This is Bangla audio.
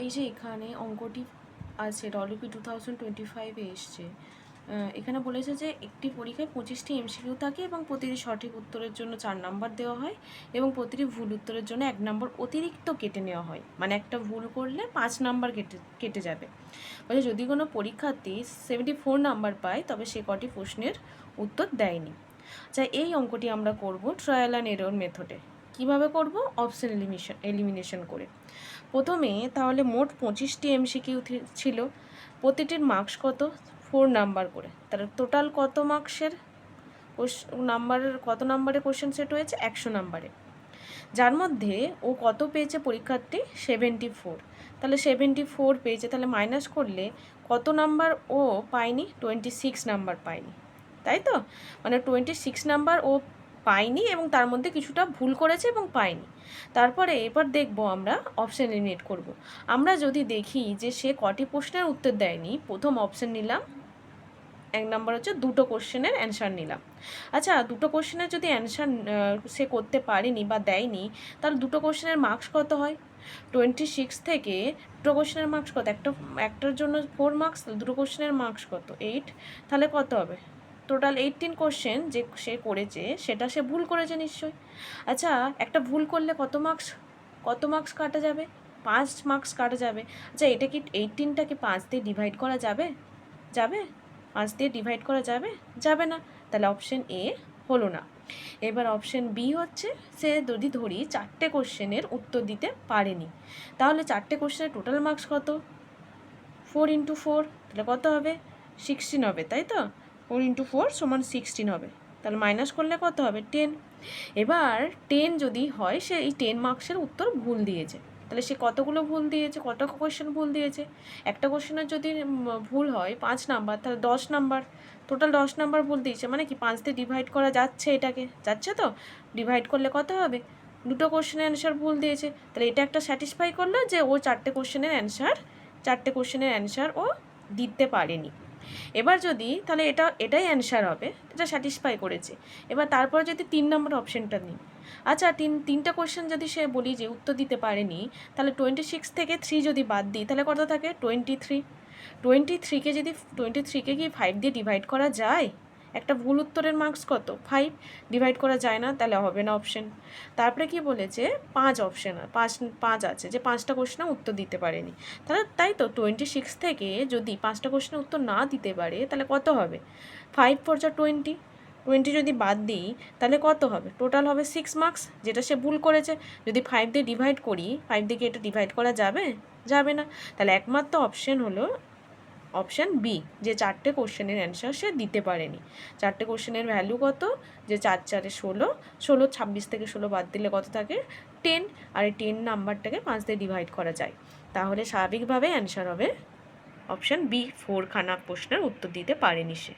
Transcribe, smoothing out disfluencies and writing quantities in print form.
এই যে এখানে অঙ্কটি আছে ডব্লিউপি 2025-এ এসছে। এখানে বলেছে যে একটি পরীক্ষায় 25টি এমসিকিউ থাকে এবং প্রতিটি সঠিক উত্তরের জন্য 4 নাম্বার দেওয়া হয় এবং প্রতিটি ভুল উত্তরের জন্য 1 নাম্বার অতিরিক্ত কেটে নেওয়া হয়। মানে একটা ভুল করলে 5 নাম্বার কেটে যাবে। বলে যদি কোনো পরীক্ষার্থী 74 নাম্বার পায় তবে সে কটি প্রশ্নের উত্তর দেয়নি। আচ্ছা, এই অঙ্কটি আমরা করব ট্রায়াল অ্যান্ড এরর মেথডে। কীভাবে করব? অপশন এলিমিনেশন করে। প্রথমে তাহলে মোট 25টি এমসিকিউ ছিল, প্রতিটির মার্কস কত? 4 নাম্বার করে। তাহলে টোটাল কত মার্কসের কত নাম্বারের কোশ্চেন সেট হয়েছে? 100 নাম্বারে। যার মধ্যে ও কত পেয়েছে পরীক্ষার্থী? 74। তাহলে 74 পেয়েছে, তাহলে মাইনাস করলে কত নাম্বার ও পায়নি? 26 নাম্বার পায়নি, তাই তো? মানে 26 নাম্বার ও পাইনি এবং তার মধ্যে কিছুটা ভুল করেছে এবং পাইনি। তারপরে এবার দেখব আমরা অপশান এলিমিনেট করব। আমরা যদি দেখি যে সে কটি প্রশ্নের উত্তর দেয়নি, প্রথম অপশান নিলাম, 1 নাম্বার হচ্ছে দুটো কোশ্চেনের অ্যান্সার নিলাম। আচ্ছা, দুটো কোশ্চেনের যদি অ্যান্সার সে করতে পারেনি বা দেয়নি, তাহলে দুটো কোশ্চেনের মার্কস কত হয়? 26 থেকে দুটো কোশ্চেনের মার্কস কত? একটার জন্য 4 মার্কস, দুটো কোশ্চেনের মার্কস কত? 8। তাহলে কত হবে? টোটাল 18 কোশ্চেন যে সে করেছে সেটা সে ভুল করেছে নিশ্চয়ই। আচ্ছা, একটা ভুল করলে কত মার্কস কাটা যাবে? 5 মার্কস কাটা যাবে। আচ্ছা, এটা কি 18টাকে 5 দিয়ে ডিভাইড করা যাবে? 5 দিয়ে ডিভাইড করা যাবে? যাবে না। তাহলে অপশন এ হলো না। এবার অপশন বি হচ্ছে, সে যদি ধরি 4টে কোশ্চেনের উত্তর দিতে পারেনি, তাহলে 4টে কোশ্চেনের টোটাল মার্কস কত? 4 × 4, তাহলে কত হবে? 16 হবে, তাই তো? 4 × 4 = 16 হবে। তাহলে মাইনাস করলে কত হবে? 10। এবার 10 যদি হয়, সে এই 10 মার্কসের উত্তর ভুল দিয়েছে, তাহলে সে কতগুলো ভুল দিয়েছে? কত কোশ্চেন ভুল দিয়েছে? একটা কোশ্চেনের যদি ভুল হয় 5 নাম্বার, তাহলে 10 নাম্বার, টোটাল 10 নাম্বার ভুল দিয়েছে। মানে কি 5 দিয়ে ডিভাইড করা যাচ্ছে? এটাকে যাচ্ছে তো? ডিভাইড করলে কত হবে? দুটো কোশ্চেনের অ্যান্সার ভুল দিয়েছে, তাহলে এটা একটা স্যাটিসফাই করলো যে ও 4টে কোশ্চেনের অ্যান্সার ও দিতে পারেনি। এবার যদি তাহলে এটাই অ্যান্সার হবে, এটা স্যাটিসফাই করেছে। এবার তারপরে যদি 3 নম্বর অপশানটা নিই। আচ্ছা, তিনটা কোশ্চেন যদি সে বলি যে উত্তর দিতে পারেনি, তাহলে 26 থেকে 3 যদি বাদ দিই, তাহলে কত থাকে? 23। 23কে কি 5 দিয়ে ডিভাইড করা যায়? একটা ভুল উত্তরের মার্কস কত? 5। ডিভাইড করা যায় না, তাহলে হবে না অপশন। তারপরে কি বলেছে? 5 আছে, যে 5টা কোশ্চেনের উত্তর দিতে পারেনি। তাহলে তাই তো 26 থেকে যদি 5টা কোশ্চেনের উত্তর না দিতে পারে, তাহলে কত হবে? 5 × 4 = 20। 20 যদি বাদ দিই, তাহলে কত হবে? টোটাল হবে 6 মার্কস, যেটা সে ভুল করেছে। যদি 5 দিয়ে ডিভাইড করি, 5 দিয়ে কি এটা ডিভাইড করা যাবে? যাবে না। তাহলে একমাত্র অপশন হলো অপশান বি, যে 4টে কোশ্চেনের অ্যান্সার সে দিতে পারেনি। 4টে কোশ্চেনের ভ্যালু কত? যে 4 × 4 = 16। 26 থেকে 16 বাদ দিলে কত থাকে? 10। আর এই 10 নাম্বারটাকে 5 দিয়ে ডিভাইড করা যায়। তাহলে স্বাভাবিকভাবে অ্যান্সার হবে অপশান বি, 4খানা প্রশ্নের উত্তর দিতে পারেনি সে।